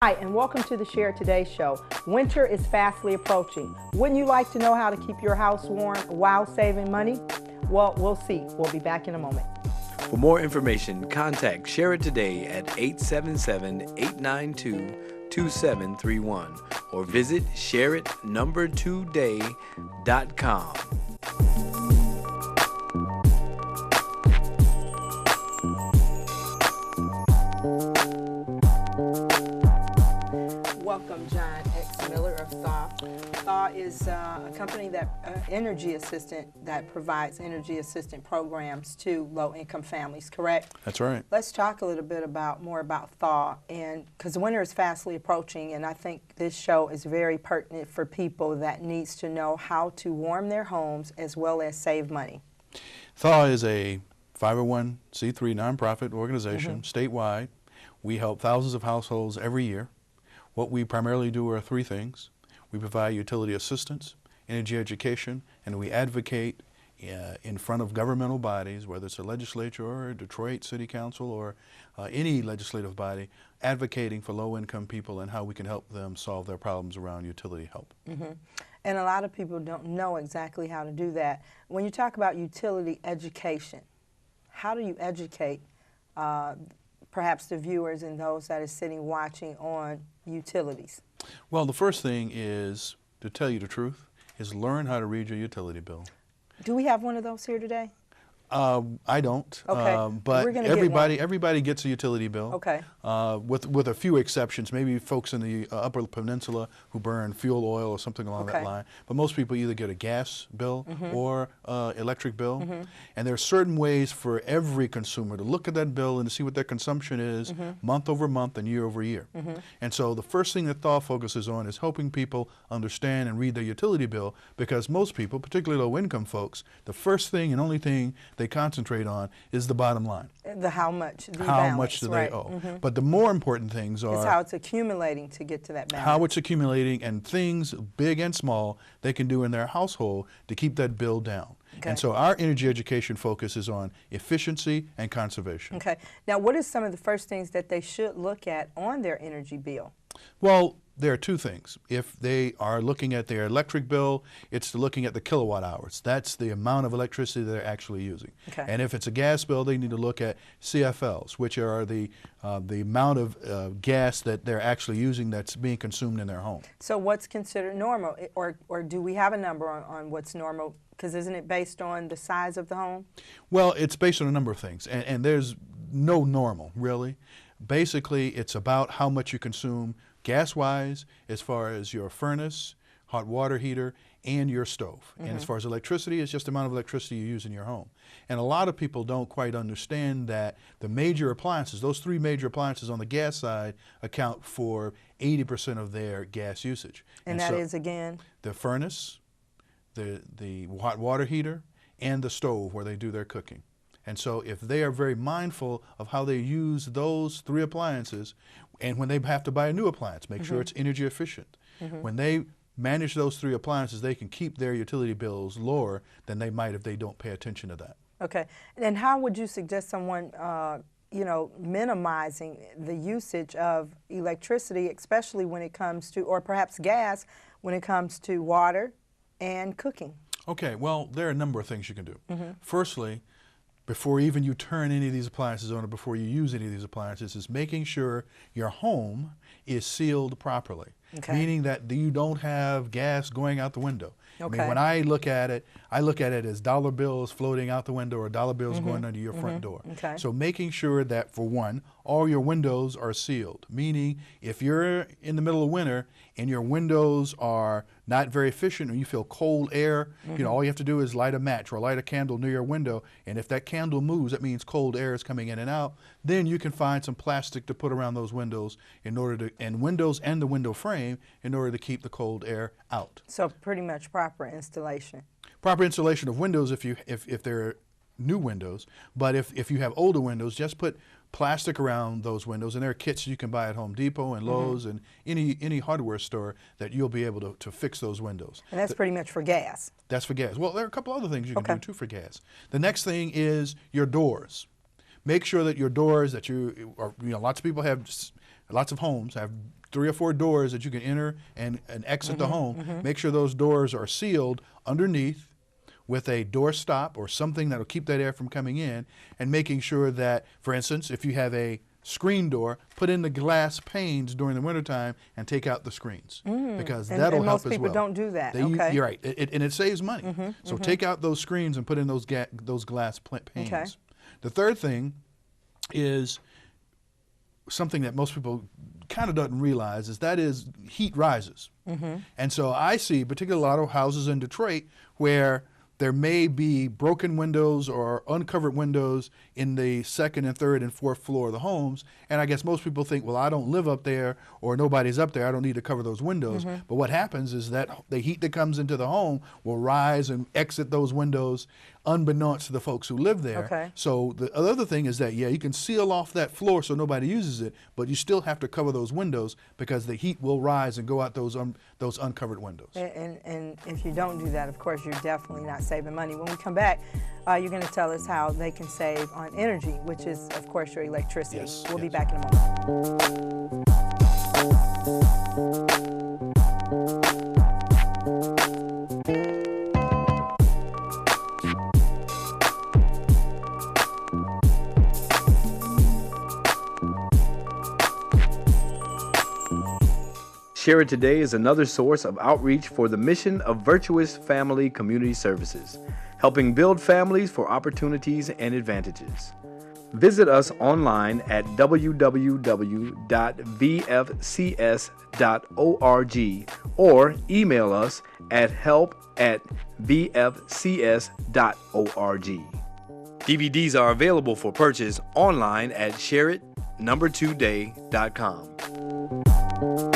Hi, and welcome to the Share It Today show. Winter is fastly approaching. Wouldn't you like to know how to keep your house warm while saving money? Well, we'll see. We'll be back in a moment. For more information, contact Share It Today at 877-892-2731 or visit shareitnumber2day.com. Welcome, John X. Miller of THAW. THAW is a company that energy assistant that provides energy assistant programs to low-income families. Correct? That's right. Let's talk a little bit more about THAW, and because winter is fastly approaching, and I think this show is very pertinent for people that needs to know how to warm their homes as well as save money. THAW is a 501c3 nonprofit organization statewide. We help thousands of households every year. What we primarily do are three things. We provide utility assistance, energy education, and we advocate in front of governmental bodies, whether it's a legislature or a Detroit City Council or any legislative body, advocating for low-income people and how we can help them solve their problems around utility help. And a lot of people don't know exactly how to do that. When you talk about utility education, how do you educate perhaps the viewers and those that are sitting watching on utilities? Well, the first thing is, to tell you the truth, is learn how to read your utility bill. Do we have one of those here today? I don't. Okay. But We're gonna everybody gets a utility bill. Okay. With a few exceptions, maybe folks in the Upper Peninsula who burn fuel oil or something along that line. But most people either get a gas bill or electric bill. And there are certain ways for every consumer to look at that bill and to see what their consumption is month over month and year over year. And so the first thing that THAW focuses on is helping people understand and read their utility bill, because most people, particularly low-income folks, the first thing and only thing they concentrate on is the bottom line. How much? The how balance, much do right. they owe? But the more important things are It's how it's accumulating to get to that balance. how it's accumulating and things big and small they can do in their household to keep that bill down. Okay. And so our energy education focus is on efficiency and conservation. Okay. Now, what are some of the first things that they should look at on their energy bill? Well, there are two things. If they are looking at their electric bill, it's looking at the kilowatt hours. That's the amount of electricity they're actually using. Okay. And if it's a gas bill, they need to look at CFLs, which are the amount of gas that they're actually using that's being consumed in their home. So what's considered normal, or do we have a number on what's normal? Because isn't it based on the size of the home? Well, it's based on a number of things, and there's no normal, really. Basically, it's about how much you consume gas-wise, as far as your furnace, hot water heater, and your stove. And as far as electricity, it's just the amount of electricity you use in your home. And a lot of people don't quite understand that the major appliances, those three major appliances on the gas side, account for 80% of their gas usage. And that is, again? The furnace, the hot water heater, and the stove where they do their cooking. And so if they are very mindful of how they use those three appliances, and when they have to buy a new appliance, make sure it's energy efficient. When they manage those three appliances, they can keep their utility bills lower than they might if they don't pay attention to that. Okay. And how would you suggest someone, minimizing the usage of electricity, especially when it comes to, or perhaps gas, when it comes to water and cooking? Okay, well, there are a number of things you can do. Firstly, before even you turn any of these appliances on or before you use any of these appliances, is making sure your home is sealed properly. Okay. Meaning that you don't have gas going out the window. Okay. I mean, when I look at it as dollar bills floating out the window or dollar bills going under your front door. Okay. So making sure that, for one, all your windows are sealed. Meaning, if you're in the middle of winter and your windows are not very efficient or you feel cold air, all you have to do is light a match or light a candle near your window, and if that candle moves, that means cold air is coming in and out. Then you can find some plastic to put around those windows and windows and the window frame in order to keep the cold air out. So pretty much proper installation. Proper installation of windows if they're new windows, but if you have older windows, just put plastic around those windows, and there are kits you can buy at Home Depot and Lowe's and any hardware store that you'll be able to fix those windows. And that's pretty much for gas. That's for gas. Well, there are a couple other things you can do too for gas. The next thing is your doors. Make sure that your doors lots of people have, lots of homes have 3 or 4 doors that you can enter and exit the home. Make sure those doors are sealed underneath with a door stop or something that will keep that air from coming in, and making sure that, for instance, if you have a screen door, put in the glass panes during the wintertime and take out the screens, because that'll help as well. Most people don't do that. You're right, and it saves money. So take out those screens and put in those glass panes. Okay. The third thing is something that most people kind of doesn't realize, is heat rises. And so I see particularly a lot of houses in Detroit where there may be broken windows or uncovered windows in the 2nd and 3rd and 4th floor of the homes. And I guess most people think, well, I don't live up there or nobody's up there, I don't need to cover those windows. But what happens is that the heat that comes into the home will rise and exit those windows unbeknownst to the folks who live there. Okay. So the other thing is that, yeah, you can seal off that floor so nobody uses it, but you still have to cover those windows because the heat will rise and go out those uncovered windows. And if you don't do that, of course, you're definitely not saving money. When we come back, you're going to tell us how they can save on energy, which is, of course, your electricity. Yes, we'll be yes. back in a moment. Share It Today is another source of outreach for the mission of Virtuous Family Community Services, helping build families for opportunities and advantages. Visit us online at www.vfcs.org or email us at help@vfcs.org. DVDs are available for purchase online at shareitnumber2day.com.